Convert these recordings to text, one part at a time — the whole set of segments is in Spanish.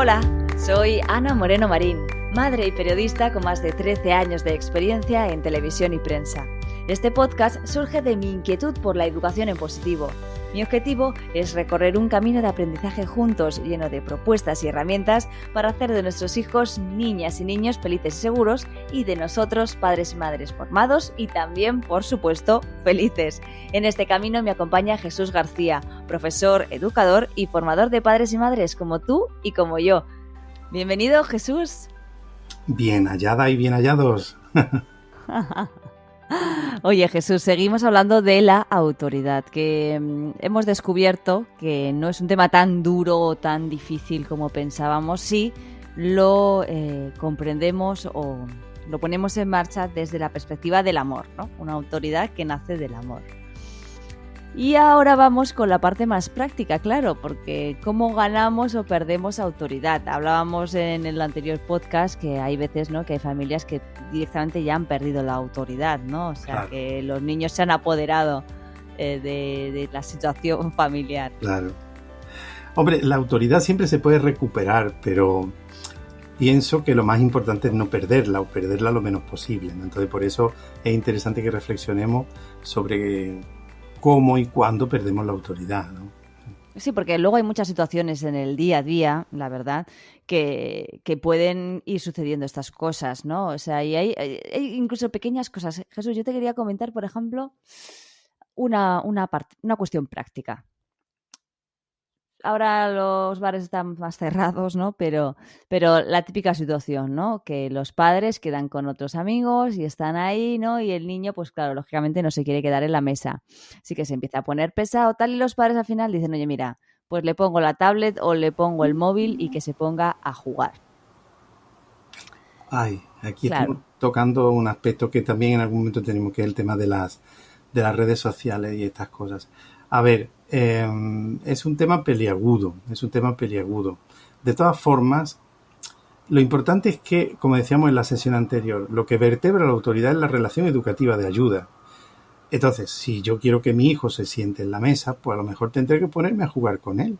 Hola, soy Ana Moreno Marín, madre y periodista con más de 13 años de experiencia en televisión y prensa. Este podcast surge de mi inquietud por la educación en positivo. Mi objetivo es recorrer un camino de aprendizaje juntos, lleno de propuestas y herramientas para hacer de nuestros hijos niñas y niños felices y seguros, y de nosotros padres y madres formados y también, por supuesto, felices. En este camino me acompaña Jesús García, profesor, educador y formador de padres y madres como tú y como yo. Bienvenido, Jesús. Bien hallada y bien hallados. Oye, Jesús, seguimos hablando de la autoridad, que hemos descubierto que no es un tema tan duro o tan difícil como pensábamos si lo comprendemos o lo ponemos en marcha desde la perspectiva del amor, ¿no? Una autoridad que nace del amor. Y ahora vamos con la parte más práctica, claro, porque ¿cómo ganamos o perdemos autoridad? Hablábamos en el anterior podcast que hay veces, ¿no?, que hay familias que directamente ya han perdido la autoridad, ¿no? O sea, claro, que los niños se han apoderado de la situación familiar. Claro. Hombre, la autoridad siempre se puede recuperar, pero pienso que lo más importante es no perderla o perderla lo menos posible, ¿no? Entonces, por eso es interesante que reflexionemos sobre cómo y cuándo perdemos la autoridad, ¿no? Sí, porque luego hay muchas situaciones en el día a día, la verdad, que pueden ir sucediendo estas cosas, ¿no? O sea, y hay incluso pequeñas cosas. Jesús, yo te quería comentar, por ejemplo, una cuestión práctica. Ahora los bares están más cerrados, ¿no? Pero la típica situación, ¿no? Que los padres quedan con otros amigos y están ahí, ¿no? Y el niño, pues claro, lógicamente no se quiere quedar en la mesa. Así que se empieza a poner pesado, tal, y los padres al final dicen, oye, mira, pues le pongo la tablet o le pongo el móvil y que se ponga a jugar. Ay, aquí claro, estamos tocando un aspecto que también en algún momento tenemos, que es el tema de las redes sociales y estas cosas. A ver, es un tema peliagudo, De todas formas, lo importante es que, como decíamos en la sesión anterior, lo que vertebra la autoridad es la relación educativa de ayuda. Entonces, si yo quiero que mi hijo se siente en la mesa, pues a lo mejor tendré que ponerme a jugar con él.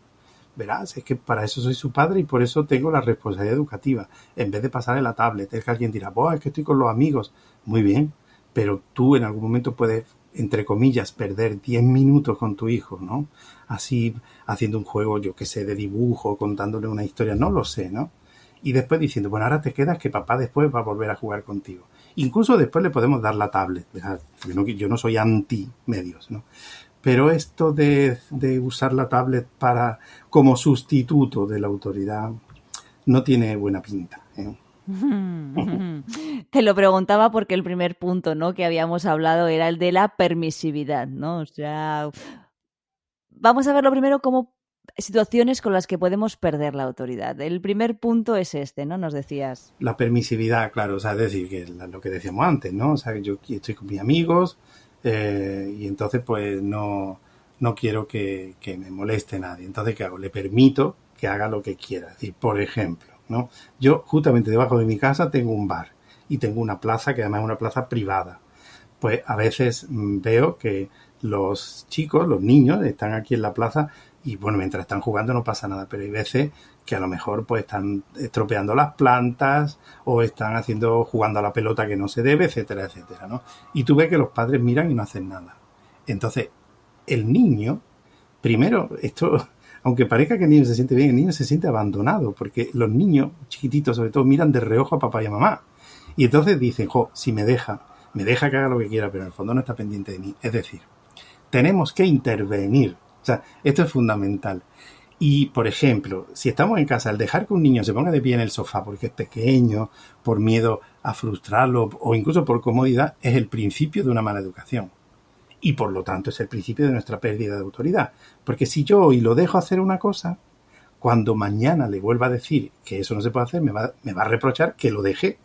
Verás, es que para eso soy su padre y por eso tengo la responsabilidad educativa. En vez de pasarle la tablet, es que alguien dirá, es que estoy con los amigos. Muy bien, pero tú en algún momento puedes, entre comillas, perder 10 minutos con tu hijo, ¿no? Así, haciendo un juego, yo qué sé, de dibujo, contándole una historia, no lo sé, ¿no? Y después diciendo, bueno, ahora te quedas que papá después va a volver a jugar contigo. Incluso después le podemos dar la tablet, ¿verdad? Yo no soy anti-medios, ¿no? Pero esto de usar la tablet como sustituto de la autoridad no tiene buena pinta, ¿eh? Te lo preguntaba porque el primer punto, ¿no?, que habíamos hablado era el de la permisividad, ¿no? O sea, vamos a ver lo primero como situaciones con las que podemos perder la autoridad. El primer punto es este, ¿no? Nos decías. La permisividad, claro, o sea, es decir, que lo que decíamos antes, ¿no? O sea, yo estoy con mis amigos y entonces pues no quiero que me moleste nadie. Entonces, ¿qué hago? Le permito que haga lo que quiera. Es decir, por ejemplo, ¿no? Yo justamente debajo de mi casa tengo un bar y tengo una plaza que además es una plaza privada. Pues a veces veo que los chicos, los niños, están aquí en la plaza y bueno, mientras están jugando no pasa nada, pero hay veces que a lo mejor pues están estropeando las plantas o están jugando a la pelota que no se debe, etcétera, etcétera, ¿no? Y tú ves que los padres miran y no hacen nada. Entonces, el niño, primero, esto, aunque parezca que el niño se siente bien, el niño se siente abandonado, porque los niños chiquititos sobre todo miran de reojo a papá y a mamá. Y entonces dicen, si me deja que haga lo que quiera, pero en el fondo no está pendiente de mí. Es decir, tenemos que intervenir. O sea, esto es fundamental. Y, por ejemplo, si estamos en casa, al dejar que un niño se ponga de pie en el sofá porque es pequeño, por miedo a frustrarlo o incluso por comodidad, es el principio de una mala educación. Y, por lo tanto, es el principio de nuestra pérdida de autoridad. Porque si yo hoy lo dejo hacer una cosa, cuando mañana le vuelva a decir que eso no se puede hacer, me va a reprochar que lo dejé.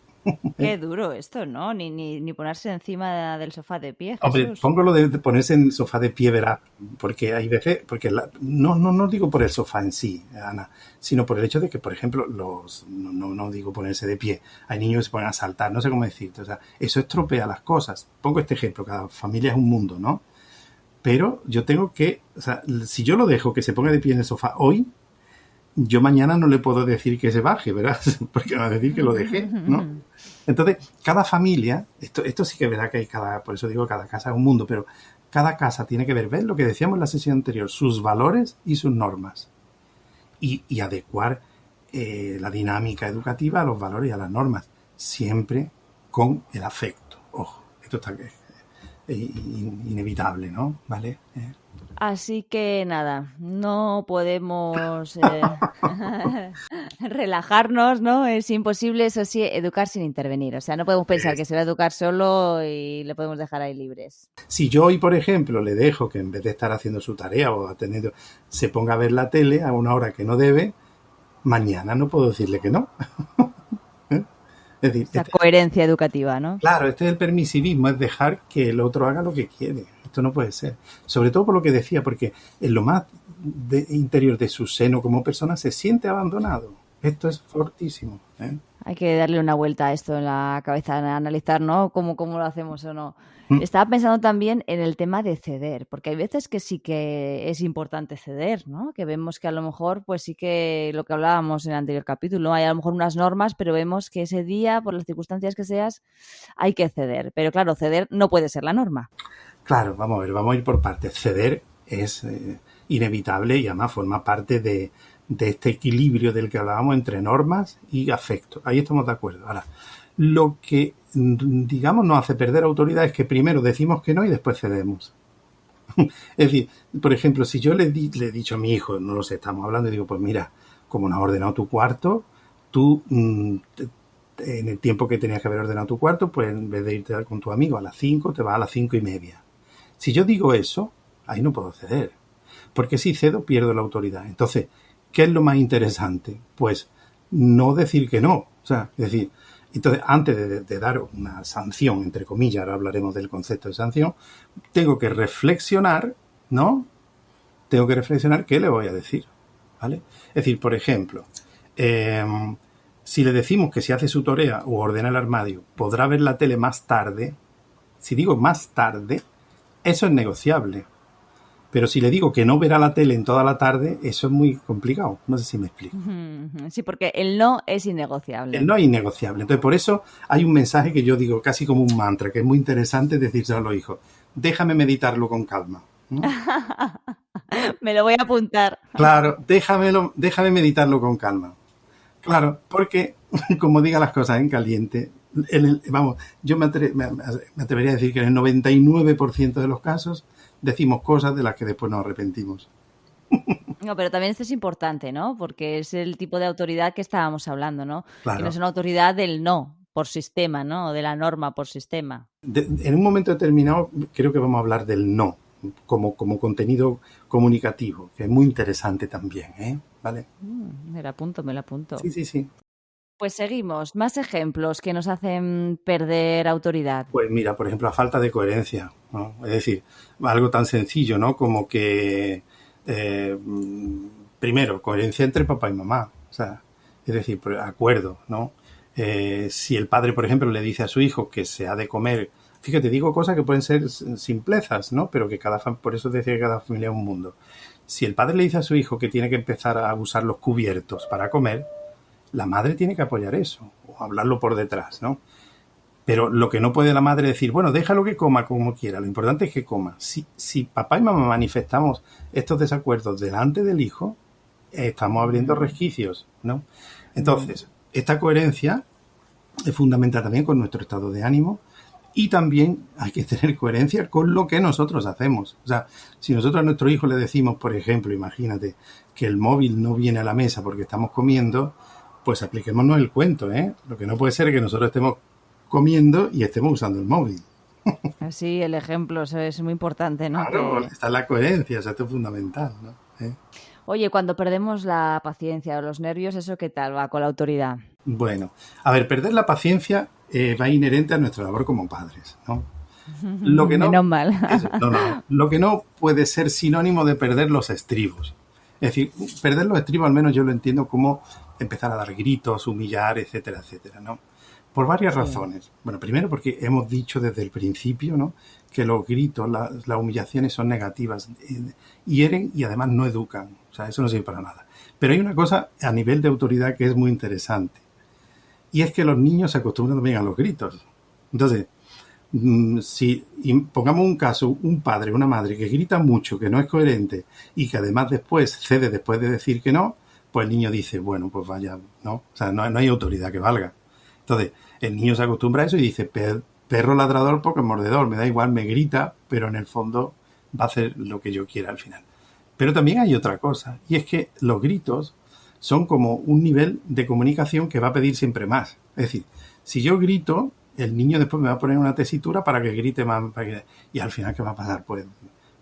Qué duro esto, ¿no? Ni ponerse encima del sofá de pie, Jesús. Hombre, pongo lo de ponerse en el sofá de pie, verás, porque hay veces, porque no digo por el sofá en sí, Ana, sino por el hecho de que, por ejemplo, no digo ponerse de pie, hay niños que se ponen a saltar, no sé cómo decirte, o sea, eso estropea las cosas. Pongo este ejemplo, cada familia es un mundo, ¿no? Pero yo tengo que, o sea, si yo lo dejo que se ponga de pie en el sofá hoy, yo mañana no le puedo decir que se baje, ¿verdad? Porque me va a decir que lo dejé, ¿no? Entonces, cada familia, esto sí que es verdad que hay por eso digo, cada casa es un mundo, pero cada casa tiene que ver lo que decíamos en la sesión anterior, sus valores y sus normas. Y adecuar la dinámica educativa a los valores y a las normas, siempre con el afecto. Ojo, esto está inevitable, ¿no? ¿Vale? Así que nada, no podemos relajarnos, ¿no? Es imposible, eso sí, educar sin intervenir. O sea, no podemos pensar que se va a educar solo y le podemos dejar ahí libres. Si yo hoy, por ejemplo, le dejo que en vez de estar haciendo su tarea o atendiendo, se ponga a ver la tele a una hora que no debe, mañana no puedo decirle que no. Es decir, esa coherencia educativa, ¿no? Claro, este es el permisivismo, es dejar que el otro haga lo que quiere. Esto no puede ser. Sobre todo por lo que decía, porque en lo más interior de su seno como persona se siente abandonado. Esto es fortísimo. Hay que darle una vuelta a esto en la cabeza, analizar, ¿no? Cómo lo hacemos o no. Estaba pensando también en el tema de ceder, porque hay veces que sí que es importante ceder, ¿no? Que vemos que a lo mejor, pues sí que lo que hablábamos en el anterior capítulo, hay a lo mejor unas normas, pero vemos que ese día, por las circunstancias que seas, hay que ceder. Pero claro, ceder no puede ser la norma. Claro, vamos a ir por partes. Ceder es inevitable y además forma parte de este equilibrio del que hablábamos entre normas y afecto. Ahí estamos de acuerdo. Ahora, lo que, digamos, nos hace perder autoridad es que primero decimos que no y después cedemos. Es decir, por ejemplo, si yo le he dicho a mi hijo, no lo sé, estamos hablando y digo, pues mira, como no has ordenado tu cuarto, tú en el tiempo que tenías que haber ordenado tu cuarto, pues en vez de irte con tu amigo a las 5, te vas a las 5:30. Si yo digo eso, ahí no puedo ceder. Porque si cedo, pierdo la autoridad. Entonces, ¿qué es lo más interesante? Pues no decir que no. O sea, es decir, entonces antes de dar una sanción, entre comillas, ahora hablaremos del concepto de sanción, tengo que reflexionar, ¿no? Tengo que reflexionar qué le voy a decir, ¿vale? Es decir, por ejemplo, si le decimos que si hace su tarea o ordena el armario, podrá ver la tele más tarde, si digo más tarde, eso es negociable. Pero si le digo que no verá la tele en toda la tarde, eso es muy complicado. No sé si me explico. Sí, porque el no es innegociable. El no es innegociable. Entonces, por eso hay un mensaje que yo digo casi como un mantra, que es muy interesante decírselo a los hijos. Déjame meditarlo con calma. ¿No? Me lo voy a apuntar. Claro, déjame meditarlo con calma. Claro, porque, como diga las cosas en caliente, vamos, yo me atrevería a decir que en el 99% de los casos decimos cosas de las que después nos arrepentimos. No, pero también esto es importante, ¿no? Porque es el tipo de autoridad que estábamos hablando, ¿no? Claro. Que no es una autoridad del no por sistema, ¿no? O de la norma por sistema. En un momento determinado creo que vamos a hablar del no como contenido comunicativo, que es muy interesante también, ¿eh? ¿Vale? Me la apunto. Sí. Pues seguimos. Más ejemplos que nos hacen perder autoridad. Pues mira, por ejemplo, la falta de coherencia, ¿no? Es decir, algo tan sencillo, ¿no? Como que, primero, coherencia entre papá y mamá. O sea, es decir, acuerdo, ¿no? Si el padre, por ejemplo, le dice a su hijo que se ha de comer, fíjate, digo cosas que pueden ser simplezas, ¿no? Pero que por eso decía que cada familia es un mundo. Si el padre le dice a su hijo que tiene que empezar a usar los cubiertos para comer, la madre tiene que apoyar eso, o hablarlo por detrás, ¿no? Pero lo que no puede la madre decir, bueno, déjalo que coma como quiera, lo importante es que coma. Si papá y mamá manifestamos estos desacuerdos delante del hijo, estamos abriendo resquicios, ¿no? Entonces, esta coherencia es fundamental también con nuestro estado de ánimo y también hay que tener coherencia con lo que nosotros hacemos. O sea, si nosotros a nuestro hijo le decimos, por ejemplo, imagínate, que el móvil no viene a la mesa porque estamos comiendo, pues apliquémonos el cuento, ¿eh? Lo que no puede ser es que nosotros estemos comiendo y estemos usando el móvil. Sí, el ejemplo, eso es muy importante, ¿no? Claro, está la coherencia, o sea, esto es fundamental, ¿no? Oye, cuando perdemos la paciencia o los nervios, ¿eso qué tal va con la autoridad? Bueno, a ver, perder la paciencia va inherente a nuestra labor como padres, ¿no? Lo que no, menos mal. Lo que no puede ser sinónimo de perder los estribos. Es decir, perder los estribos al menos yo lo entiendo como empezar a dar gritos, humillar, etcétera, etcétera, ¿no? Por varias razones. Bueno, primero porque hemos dicho desde el principio, ¿no?, que los gritos, las humillaciones son negativas, hieren y además no educan. O sea, eso no sirve para nada. Pero hay una cosa a nivel de autoridad que es muy interesante. Y es que los niños se acostumbran también a los gritos. Entonces, si pongamos un caso, un padre, una madre que grita mucho, que no es coherente y que además después cede después de decir que no, pues el niño dice, bueno, pues vaya, no, o sea, no hay autoridad que valga. Entonces, el niño se acostumbra a eso y dice, perro ladrador porque mordedor, me da igual, me grita, pero en el fondo va a hacer lo que yo quiera al final. Pero también hay otra cosa, y es que los gritos son como un nivel de comunicación que va a pedir siempre más. Es decir, si yo grito, el niño después me va a poner una tesitura para que grite más. Y al final, ¿qué va a pasar? Pues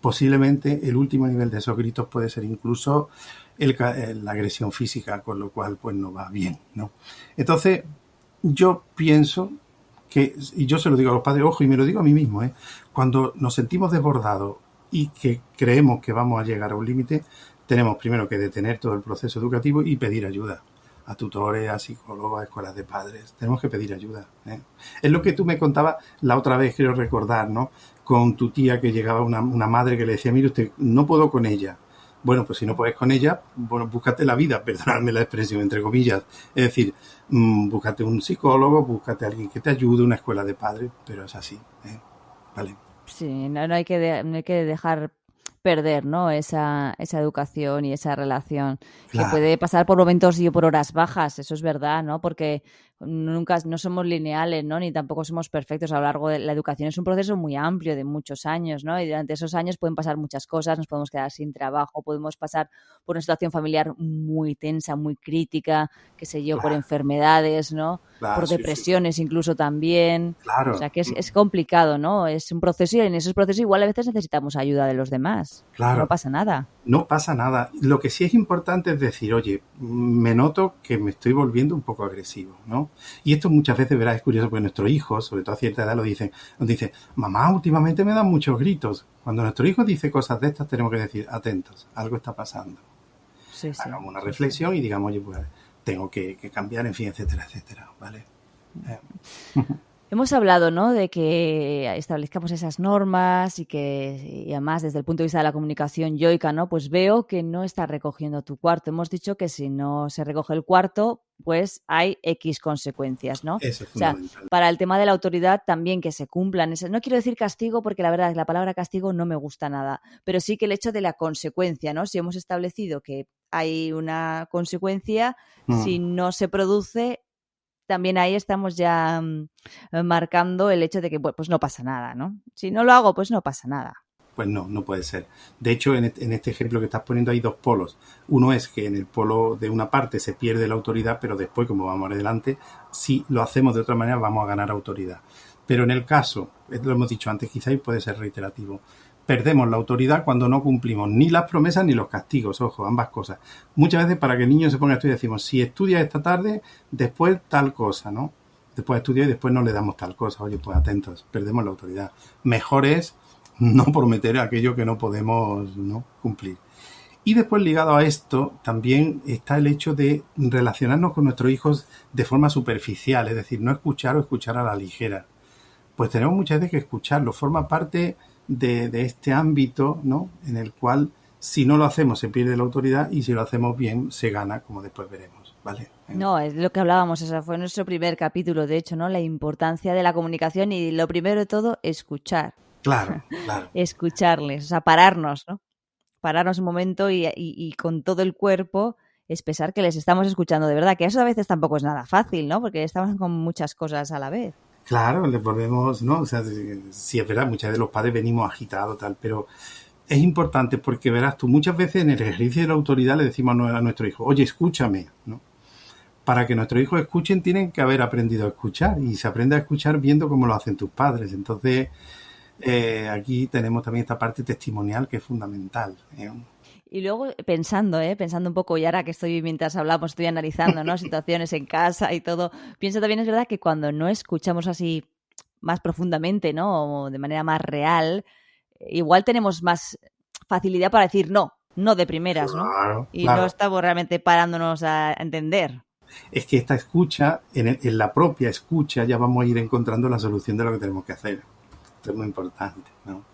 posiblemente el último nivel de esos gritos puede ser incluso la agresión física, con lo cual pues no va bien, ¿no? Entonces, yo pienso que, y yo se lo digo a los padres, ojo, y me lo digo a mí mismo, cuando nos sentimos desbordados y que creemos que vamos a llegar a un límite, tenemos primero que detener todo el proceso educativo y pedir ayuda a tutores, a psicólogos, a escuelas de padres. Tenemos que pedir ayuda. Es lo que tú me contabas la otra vez, quiero recordar, ¿no? Con tu tía que llegaba una madre que le decía, mire usted, no puedo con ella. Bueno, pues si no puedes con ella, bueno, búscate la vida, perdonadme la expresión, entre comillas. Es decir, búscate un psicólogo, búscate a alguien que te ayude, una escuela de padres, pero es así, ¿vale? Sí, no hay que dejar perder, ¿no? Esa educación y esa relación que Claro. puede pasar por momentos y por horas bajas, eso es verdad, ¿no? Porque nunca no somos lineales, ¿no? Ni tampoco somos perfectos a lo largo de la educación. Es un proceso muy amplio de muchos años, ¿no? Y durante esos años pueden pasar muchas cosas, nos podemos quedar sin trabajo, podemos pasar por una situación familiar muy tensa, muy crítica, qué sé yo, por Claro, enfermedades, ¿no? claro, Por sí, sí, depresiones incluso también. O claro, sea que es complicado, ¿no? Es un proceso y en esos procesos igual a veces necesitamos ayuda de los demás. No claro. pasa nada. No pasa nada. Lo que sí es importante es decir, oye, me noto que me estoy volviendo un poco agresivo, ¿no? Y esto muchas veces, verás, es curioso porque nuestros hijos, sobre todo a cierta edad, nos dicen, mamá, últimamente me dan muchos gritos. Cuando nuestro hijo dice cosas de estas, tenemos que decir, atentos, algo está pasando. Sí, sí, Hagamos una sí, sí. reflexión y digamos, oye, pues tengo que cambiar, en fin, etcétera, etcétera, ¿vale? Eh, Hemos hablado, ¿no? De que establezcamos esas normas y además desde el punto de vista de la comunicación yoica, ¿no? Pues veo que no está recogiendo tu cuarto. Hemos dicho que si no se recoge el cuarto, pues hay X consecuencias, ¿no? O Eso es sea, fundamental. para el tema de la autoridad también que se cumplan. No quiero decir castigo porque la verdad es que la palabra castigo no me gusta nada, pero sí que el hecho de la consecuencia, ¿no? Si hemos establecido que hay una consecuencia, si Mm. no se produce, también ahí estamos ya marcando el hecho de que pues no pasa nada, ¿no? Si no lo hago, pues no pasa nada. Pues no, no puede ser. De hecho, en este ejemplo que estás poniendo hay dos polos. Uno es que en el polo de una parte se pierde la autoridad, pero después, como vamos adelante, si lo hacemos de otra manera, vamos a ganar autoridad. Pero en el caso, lo hemos dicho antes, quizás puede ser reiterativo, perdemos la autoridad cuando no cumplimos ni las promesas ni los castigos, ojo, ambas cosas. Muchas veces para que el niño se ponga a estudiar decimos, si estudias esta tarde, después tal cosa, ¿no? Después estudia y después no le damos tal cosa. Oye, pues atentos, perdemos la autoridad. Mejor es no prometer aquello que no podemos, ¿no?, cumplir. Y después ligado a esto también está el hecho de relacionarnos con nuestros hijos de forma superficial, es decir, no escuchar o escuchar a la ligera. Pues tenemos muchas veces que escucharlo, forma parte de este ámbito, ¿no?, en el cual si no lo hacemos se pierde la autoridad y si lo hacemos bien se gana, como después veremos, ¿vale? No, es lo que hablábamos, ese fue nuestro primer capítulo, de hecho, ¿no? La importancia de la comunicación y lo primero de todo, escuchar. Claro, claro. Escucharles, o sea, pararnos, ¿no? Pararnos un momento y con todo el cuerpo expresar que les estamos escuchando de verdad, que eso a veces tampoco es nada fácil, ¿no? Porque estamos con muchas cosas a la vez. Claro, le volvemos, ¿no? O sea, sí es verdad, muchas veces los padres venimos agitados, tal, pero es importante porque verás tú, muchas veces en el ejercicio de la autoridad le decimos a nuestro hijo, oye, escúchame, ¿no? Para que nuestros hijos escuchen tienen que haber aprendido a escuchar y se aprende a escuchar viendo cómo lo hacen tus padres. Entonces, aquí tenemos también esta parte testimonial que es fundamental. Y luego pensando un poco, y ahora que estoy, mientras hablamos, estoy analizando, ¿no? Situaciones en casa y todo, pienso también, es verdad que cuando no escuchamos así más profundamente, ¿no? O de manera más real, igual tenemos más facilidad para decir no de primeras, ¿no? Claro, Y no claro. estamos realmente parándonos a entender. Es que esta escucha, en la propia escucha, ya vamos a ir encontrando la solución de lo que tenemos que hacer. Esto es muy importante, ¿no?